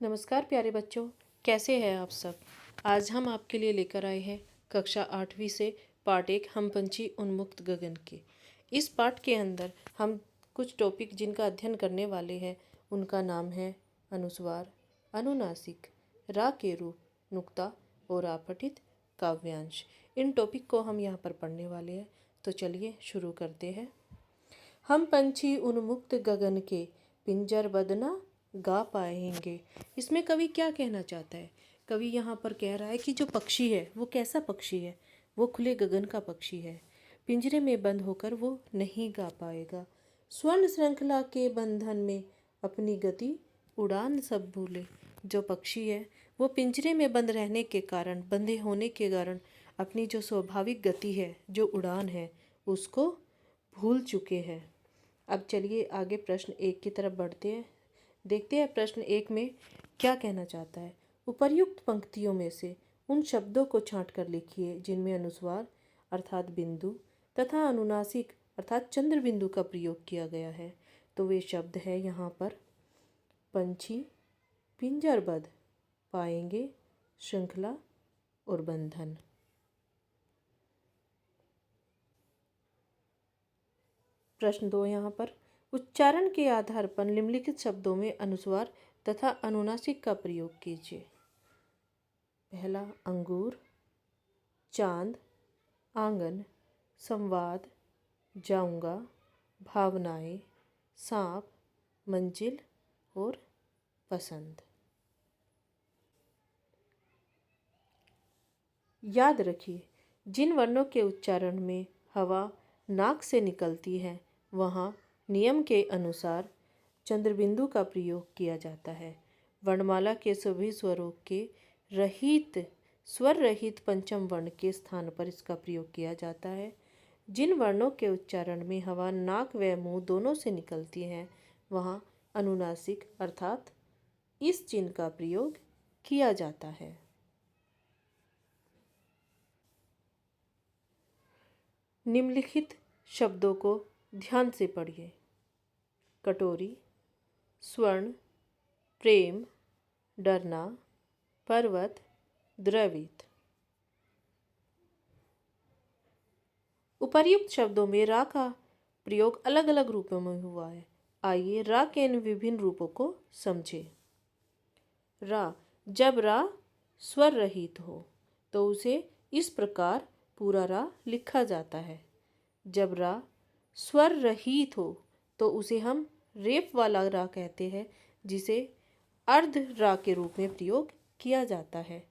नमस्कार प्यारे बच्चों, कैसे हैं आप सब। आज हम आपके लिए लेकर आए हैं कक्षा 8वीं से पाठ 1 हम पंछी उन्मुक्त गगन के। इस पाठ के अंदर हम कुछ टॉपिक जिनका अध्ययन करने वाले हैं उनका नाम है अनुस्वार, अनुनासिक, रा के रूप, नुक्ता और अपठित काव्यांश। इन टॉपिक को हम यहाँ पर पढ़ने वाले हैं, तो चलिए शुरू करते हैं। हम पंछी उन्मुक्त गगन के, पिंजर बदना गा पाएंगे। इसमें कवि क्या कहना चाहता है? कवि यहाँ पर कह रहा है कि जो पक्षी है वो कैसा पक्षी है, वो खुले गगन का पक्षी है। पिंजरे में बंद होकर वो नहीं गा पाएगा। स्वर्ण श्रृंखला के बंधन में अपनी गति उड़ान सब भूले। जो पक्षी है वो पिंजरे में बंद रहने के कारण, बंधे होने के कारण अपनी जो स्वाभाविक गति है, जो उड़ान है, उसको भूल चुके हैं। अब चलिए आगे प्रश्न 1 की तरफ बढ़ते हैं। देखते हैं प्रश्न 1 में क्या कहना चाहता है। उपर्युक्त पंक्तियों में से उन शब्दों को छांट कर लिखिए जिनमें अनुस्वार अर्थात बिंदु तथा अनुनासिक अर्थात चंद्र बिंदु का प्रयोग किया गया है। तो वे शब्द है यहाँ पर पंछी, पिंजरबद्ध, पाएंगे, श्रृंखला और बंधन। प्रश्न 2 यहाँ पर उच्चारण के आधार पर निम्नलिखित शब्दों में अनुस्वार तथा अनुनासिक का प्रयोग कीजिए। पहला अंगूर, चांद, आंगन, संवाद, जाऊंगा, भावनाएं, सांप, मंजिल और पसंद। याद रखिए, जिन वर्णों के उच्चारण में हवा नाक से निकलती है वहाँ नियम के अनुसार चंद्रबिंदु का प्रयोग किया जाता है। वर्णमाला के सभी स्वरों के रहित, स्वर रहित पंचम वर्ण के स्थान पर इसका प्रयोग किया जाता है। जिन वर्णों के उच्चारण में हवा नाक व मुंह दोनों से निकलती है वहाँ अनुनासिक अर्थात इस चिन्ह का प्रयोग किया जाता है। निम्नलिखित शब्दों को ध्यान से पढ़िए। कटोरी, स्वर्ण, प्रेम, डरना, पर्वत, द्रवित। उपर्युक्त शब्दों में रा का प्रयोग अलग अलग रूपों में हुआ है। आइए रा के इन विभिन्न रूपों को समझें। रा, जब रा स्वर रहित हो तो उसे इस प्रकार पूरा रा लिखा जाता है। जब रा स्वर रहित हो तो उसे हम रेप वाला रा कहते हैं, जिसे अर्ध रा के रूप में प्रयोग किया जाता है।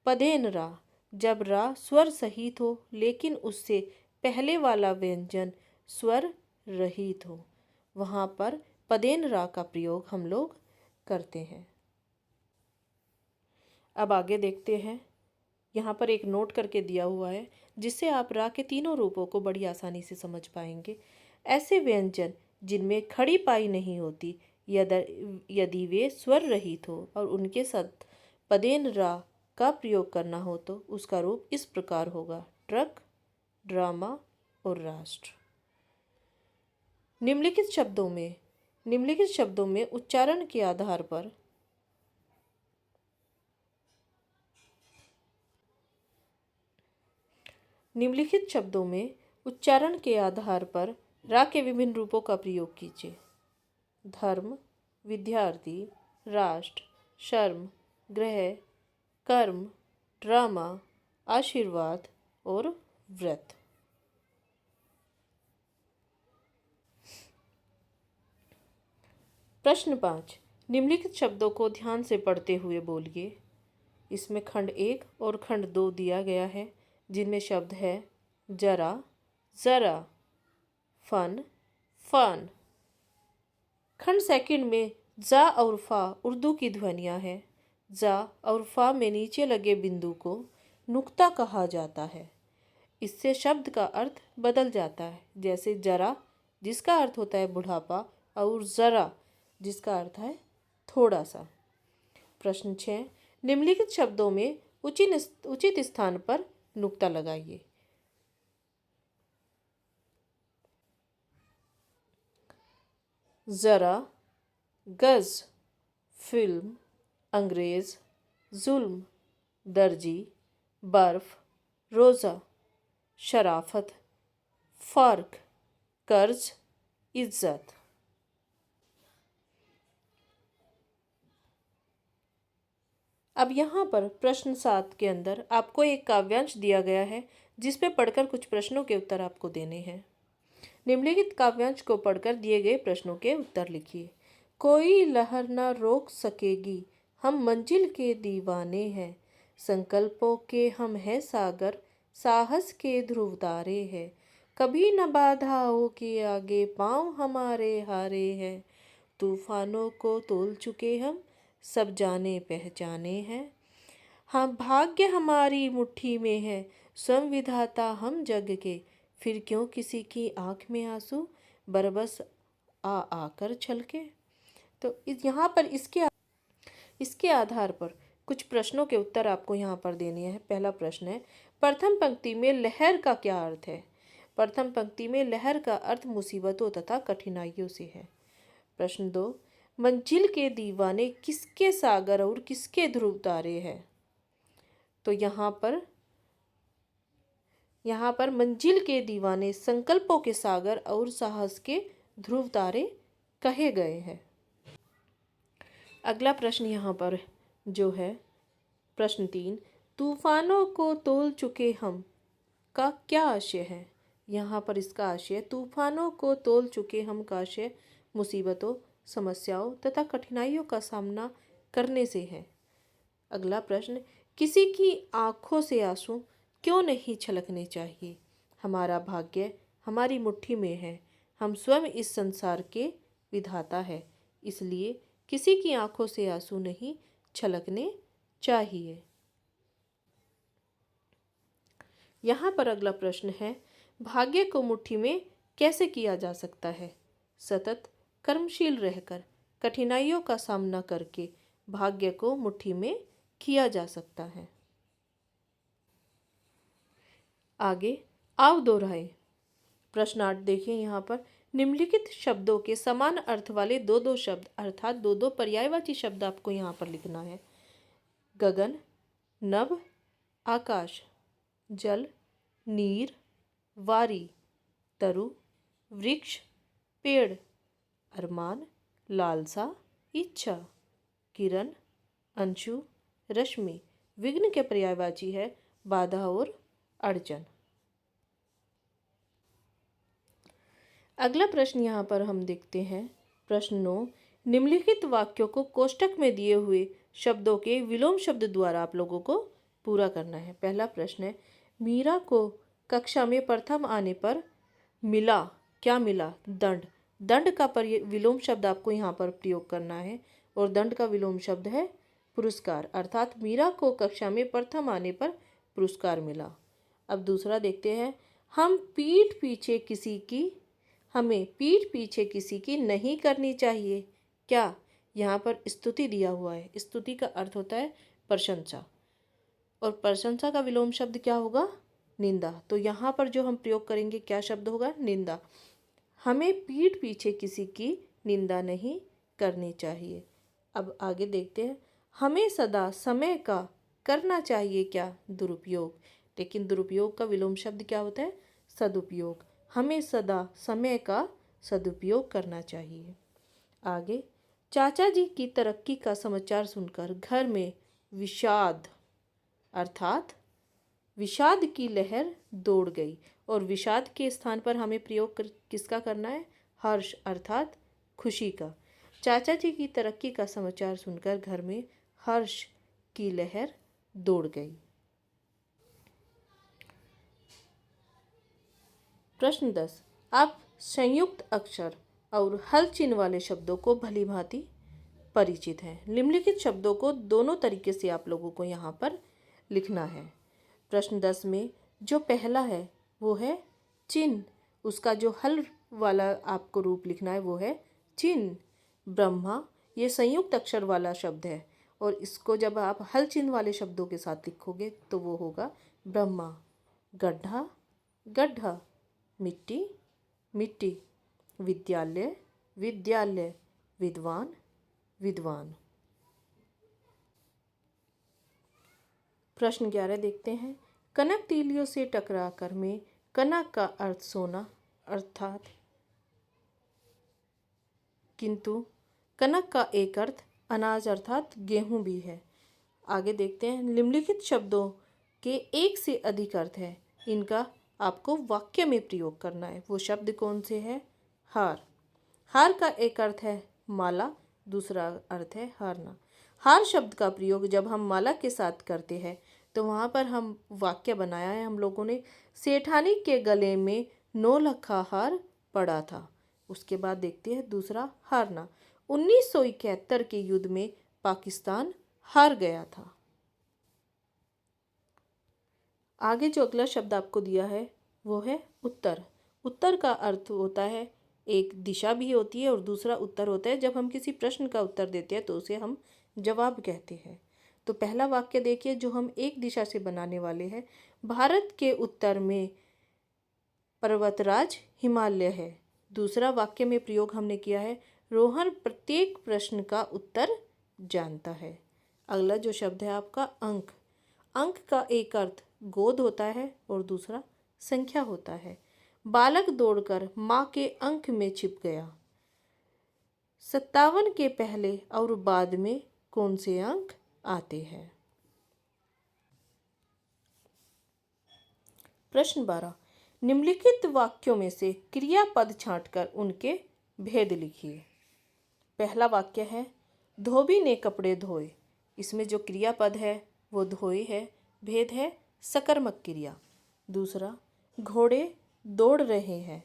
पदेन रा, जब रा स्वर सहित हो लेकिन उससे पहले वाला व्यंजन स्वर रहित हो, वहाँ पर पदेन रा का प्रयोग हम लोग करते हैं। अब आगे देखते हैं। यहाँ पर एक नोट करके दिया हुआ है जिससे आप रा के तीनों रूपों को बड़ी आसानी से समझ पाएंगे। ऐसे व्यंजन जिनमें खड़ी पाई नहीं होती यदि वे स्वर रहित हो और उनके साथ पदेन रा का प्रयोग करना हो तो उसका रूप इस प्रकार होगा: ट्रक, ड्रामा और राष्ट्र। निम्नलिखित शब्दों में उच्चारण के आधार पर रा के विभिन्न रूपों का प्रयोग कीजिए। धर्म, विद्यार्थी, राष्ट्र, शर्म, ग्रह, कर्म, ड्रामा, आशीर्वाद और व्रत। प्रश्न 5, निम्नलिखित शब्दों को ध्यान से पढ़ते हुए बोलिए। इसमें खंड 1 और खंड 2 दिया गया है जिनमें शब्द है जरा, जरा, फन, फन। खंड सेकंड में जा और फा उर्दू की ध्वनियाँ हैं। जा और फा में नीचे लगे बिंदु को नुक्ता कहा जाता है। इससे शब्द का अर्थ बदल जाता है, जैसे जरा जिसका अर्थ होता है बुढ़ापा और जरा जिसका अर्थ है थोड़ा सा। प्रश्न 6, निम्नलिखित शब्दों में उचित स्थान पर नुक्ता लगाइए। जरा, गज, फिल्म, अंग्रेज़, जुल्म, दर्जी, बर्फ़, रोज़ा, शराफत, फ़र्क, कर्ज, इज्जत। अब यहाँ पर प्रश्न 7 के अंदर आपको एक काव्यांश दिया गया है जिस पे पढ़कर कुछ प्रश्नों के उत्तर आपको देने हैं। निम्नलिखित काव्यांश को पढ़कर दिए गए प्रश्नों के उत्तर लिखिए। कोई लहर न रोक सकेगी, हम मंजिल के दीवाने हैं। संकल्पों के हम हैं सागर, साहस के ध्रुव तारे हैं। कभी न बाधाओं के आगे पाँव हमारे हारे हैं। तूफानों को तोल चुके हम, सब जाने पहचाने हैं। हाँ, भाग्य हमारी मुट्ठी में है, स्वयं विधाता हम जग के। फिर क्यों किसी की आंख में आंसू, बरबस आ आकर छलके। तो यहाँ पर इसके आधार पर कुछ प्रश्नों के उत्तर आपको यहाँ पर देने हैं। पहला प्रश्न है, प्रथम पंक्ति में लहर का क्या अर्थ है? प्रथम पंक्ति में लहर का अर्थ मुसीबतों तथा कठिनाइयों से है। प्रश्न 2, मंजिल के दीवाने किसके सागर और किसके ध्रुव तारे हैं? तो यहाँ पर मंजिल के दीवाने संकल्पों के सागर और साहस के ध्रुव तारे कहे गए हैं। अगला प्रश्न यहाँ पर जो है प्रश्न 3, तूफानों को तोल चुके हम का क्या आशय है? यहाँ पर इसका आशय तूफानों को तोल चुके हम का आशय मुसीबतों, समस्याओं तथा कठिनाइयों का सामना करने से है। अगला प्रश्न, किसी की आंखों से आंसू क्यों नहीं छलकने चाहिए? हमारा भाग्य हमारी मुट्ठी में है, हम स्वयं इस संसार के विधाता है, इसलिए किसी की आंखों से आंसू नहीं छलकने चाहिए। यहाँ पर अगला प्रश्न है, भाग्य को मुट्ठी में कैसे किया जा सकता है? सतत कर्मशील रहकर, कठिनाइयों का सामना करके भाग्य को मुट्ठी में किया जा सकता है। आगे आओ दोहराए। प्रश्न 8 देखिए यहाँ पर, निम्नलिखित शब्दों के समान अर्थ वाले दो दो शब्द अर्थात दो दो पर्यायवाची शब्द आपको यहाँ पर लिखना है। गगन, नभ, आकाश, जल, नीर, वारी, तरु, वृक्ष, पेड़, अरमान, लालसा, इच्छा, किरण, अंशु, रश्मि। विघ्न के पर्यायवाची है बाधा और अड़चन। अगला प्रश्न यहाँ पर हम देखते हैं। प्रश्न 9, निम्नलिखित वाक्यों को कोष्टक में दिए हुए शब्दों के विलोम शब्द द्वारा आप लोगों को पूरा करना है। पहला प्रश्न है, मीरा को कक्षा में प्रथम आने पर मिला, क्या मिला? दंड। दंड का विलोम शब्द आपको यहाँ पर प्रयोग करना है और दंड का विलोम शब्द है पुरस्कार, अर्थात मीरा को कक्षा में प्रथम आने पर पुरस्कार मिला। अब दूसरा देखते हैं, हमें पीठ पीछे किसी की नहीं करनी चाहिए। क्या? यहाँ पर स्तुति दिया हुआ है। स्तुति का अर्थ होता है प्रशंसा और प्रशंसा का विलोम शब्द क्या होगा? निंदा। तो यहाँ पर जो हम प्रयोग करेंगे क्या शब्द होगा? निंदा। हमें पीठ पीछे किसी की निंदा नहीं करनी चाहिए। अब आगे देखते हैं, हमें सदा समय का करना चाहिए क्या? दुरुपयोग। लेकिन दुरुपयोग का विलोम शब्द क्या होता है? सदुपयोग। हमें सदा समय का सदुपयोग करना चाहिए। आगे, चाचा जी की तरक्की का समाचार सुनकर घर में विषाद अर्थात विषाद की लहर दौड़ गई और विषाद के स्थान पर हमें प्रयोग किसका करना है? हर्ष अर्थात खुशी का। चाचा जी की तरक्की का समाचार सुनकर घर में हर्ष की लहर दौड़ गई। प्रश्न 10, आप संयुक्त अक्षर और हल चिन्ह वाले शब्दों को भली भांति परिचित हैं। निम्नलिखित शब्दों को दोनों तरीके से आप लोगों को यहाँ पर लिखना है। प्रश्न 10 में जो पहला है वो है चिन्ह, उसका जो हल वाला आपको रूप लिखना है वो है चिन्ह। ब्रह्मा, ये संयुक्त अक्षर वाला शब्द है और इसको जब आप हल चिन्ह वाले शब्दों के साथ लिखोगे तो वो होगा ब्रह्मा। गड्ढा, गड्ढा। मिट्टी, मिट्टी। विद्यालय, विद्यालय। विद्वान, विद्वान। प्रश्न 11 देखते हैं। कनक तीलियों से टकराकर में कनक का अर्थ सोना अर्थात किंतु कनक का एक अर्थ अनाज अर्थात गेहूं भी है। आगे देखते हैं। निम्नलिखित शब्दों के एक से अधिक अर्थ है, इनका आपको वाक्य में प्रयोग करना है। वो शब्द कौन से हैं? हार। हार का एक अर्थ है माला, दूसरा अर्थ है हारना। हार शब्द का प्रयोग जब हम माला के साथ करते हैं तो वहाँ पर हम वाक्य बनाया है हम लोगों ने, सेठानी के गले में 9 लखा हार पड़ा था। उसके बाद देखते हैं दूसरा हारना। 1971 के युद्ध में पाकिस्तान हार गया था। आगे जो अगला शब्द आपको दिया है वो है उत्तर। उत्तर का अर्थ होता है, एक दिशा भी होती है और दूसरा उत्तर होता है। जब हम किसी प्रश्न का उत्तर देते हैं तो उसे हम जवाब कहते हैं। तो पहला वाक्य देखिए जो हम एक दिशा से बनाने वाले हैं। भारत के उत्तर में पर्वतराज हिमालय है। दूसरा वाक्य में प्रयोग हमने किया है, रोहन प्रत्येक प्रश्न का उत्तर जानता है। अगला जो शब्द है आपका अंक। अंक का एक अर्थ गोद होता है और दूसरा संख्या होता है। बालक दौड़कर माँ के अंक में छिप गया। 57 के पहले और बाद में कौन से अंक आते हैं? प्रश्न 12। निम्नलिखित वाक्यों में से क्रियापद छांटकर उनके भेद लिखिए। पहला वाक्य है, धोबी ने कपड़े धोए। इसमें जो क्रियापद है वो धोए है, भेद है सकर्मक क्रिया। दूसरा, घोड़े दौड़ रहे हैं।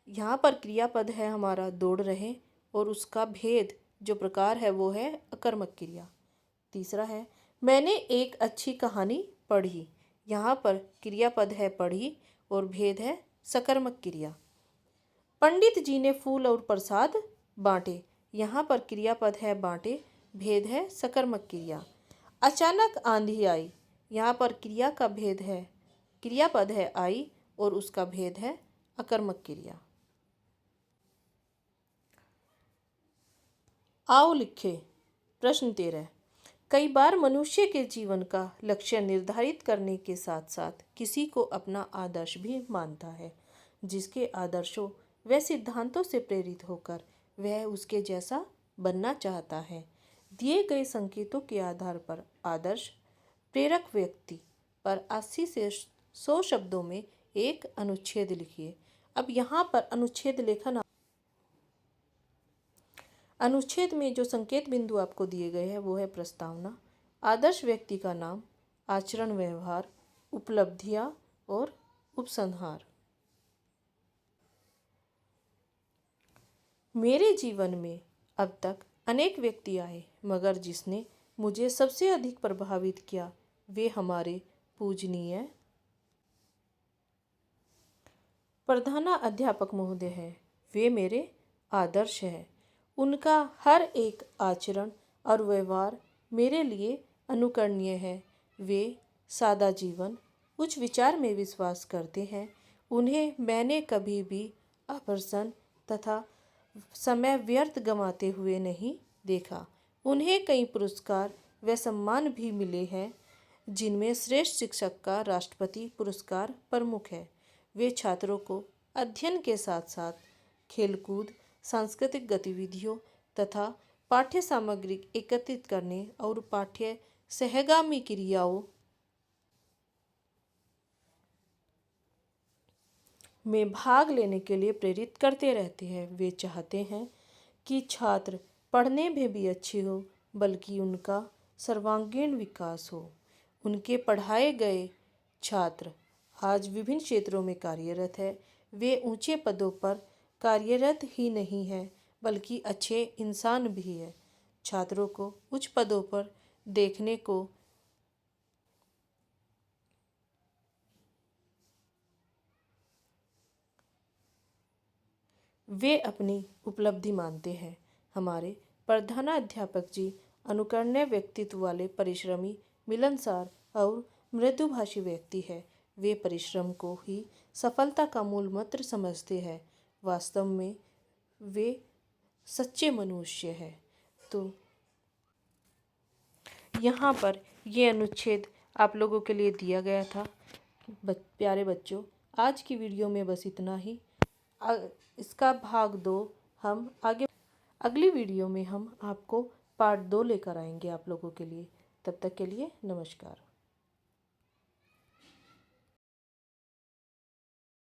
यहाँ पर क्रियापद है हमारा दौड़ रहे और उसका भेद जो प्रकार है वो है अकर्मक क्रिया। तीसरा है, मैंने एक अच्छी कहानी पढ़ी। यहाँ पर क्रियापद है पढ़ी और भेद है सकर्मक क्रिया। पंडित जी ने फूल और प्रसाद बांटे। यहाँ पर क्रियापद है बांटे, भेद है सकर्मक क्रिया। अचानक आंधी आई। यहाँ पर क्रिया का भेद है, क्रियापद है आई और उसका भेद है अकर्मक क्रिया। आओ लिखे। प्रश्न 13। कई बार मनुष्य के जीवन का लक्ष्य निर्धारित करने के साथ साथ किसी को अपना आदर्श भी मानता है, जिसके आदर्शों व सिद्धांतों से प्रेरित होकर वह उसके जैसा बनना चाहता है। दिए गए संकेतों के आधार पर आदर्श प्रेरक व्यक्ति पर 80 से 100 शब्दों में एक अनुच्छेद लिखिए। अब यहाँ पर अनुच्छेद लेखन, अनुच्छेद में जो संकेत बिंदु आपको दिए गए हैं वो है प्रस्तावना, आदर्श व्यक्ति का नाम, आचरण व्यवहार, उपलब्धियां और उपसंहार। मेरे जीवन में अब तक अनेक व्यक्ति आए, मगर जिसने मुझे सबसे अधिक प्रभावित किया वे हमारे पूजनीय प्रधानाध्यापक महोदय हैं। वे मेरे आदर्श हैं। उनका हर एक आचरण और व्यवहार मेरे लिए अनुकरणीय है। वे सादा जीवन, उच्च विचार में विश्वास करते हैं। उन्हें मैंने कभी भी अप्रसन्न तथा समय व्यर्थ गंवाते हुए नहीं देखा। उन्हें कई पुरस्कार व सम्मान भी मिले हैं, जिनमें श्रेष्ठ शिक्षक का राष्ट्रपति पुरस्कार प्रमुख है। वे छात्रों को अध्ययन के साथ साथ खेलकूद, सांस्कृतिक गतिविधियों तथा पाठ्य सामग्री एकत्रित करने और पाठ्य सहगामी क्रियाओं में भाग लेने के लिए प्रेरित करते रहते हैं। वे चाहते हैं कि छात्र पढ़ने में भी अच्छे हो, बल्कि उनका सर्वांगीण विकास हो। उनके पढ़ाए गए छात्र आज विभिन्न क्षेत्रों में कार्यरत है। वे ऊंचे पदों पर कार्यरत ही नहीं है, बल्कि अच्छे इंसान भी है। छात्रों को उच्च पदों पर देखने को वे अपनी उपलब्धि मानते हैं। हमारे प्रधानाध्यापक जी अनुकरणीय व्यक्तित्व वाले, परिश्रमी, मिलनसार और मृदुभाषी व्यक्ति है। वे परिश्रम को ही सफलता का मूल मंत्र समझते हैं। वास्तव में वे सच्चे मनुष्य है। तो यहाँ पर ये अनुच्छेद आप लोगों के लिए दिया गया था। प्यारे बच्चों, आज की वीडियो में बस इतना ही। इसका भाग 2 हम आगे अगली वीडियो में हम आपको पार्ट 2 लेकर आएंगे आप लोगों के लिए। तब तक के लिए नमस्कार।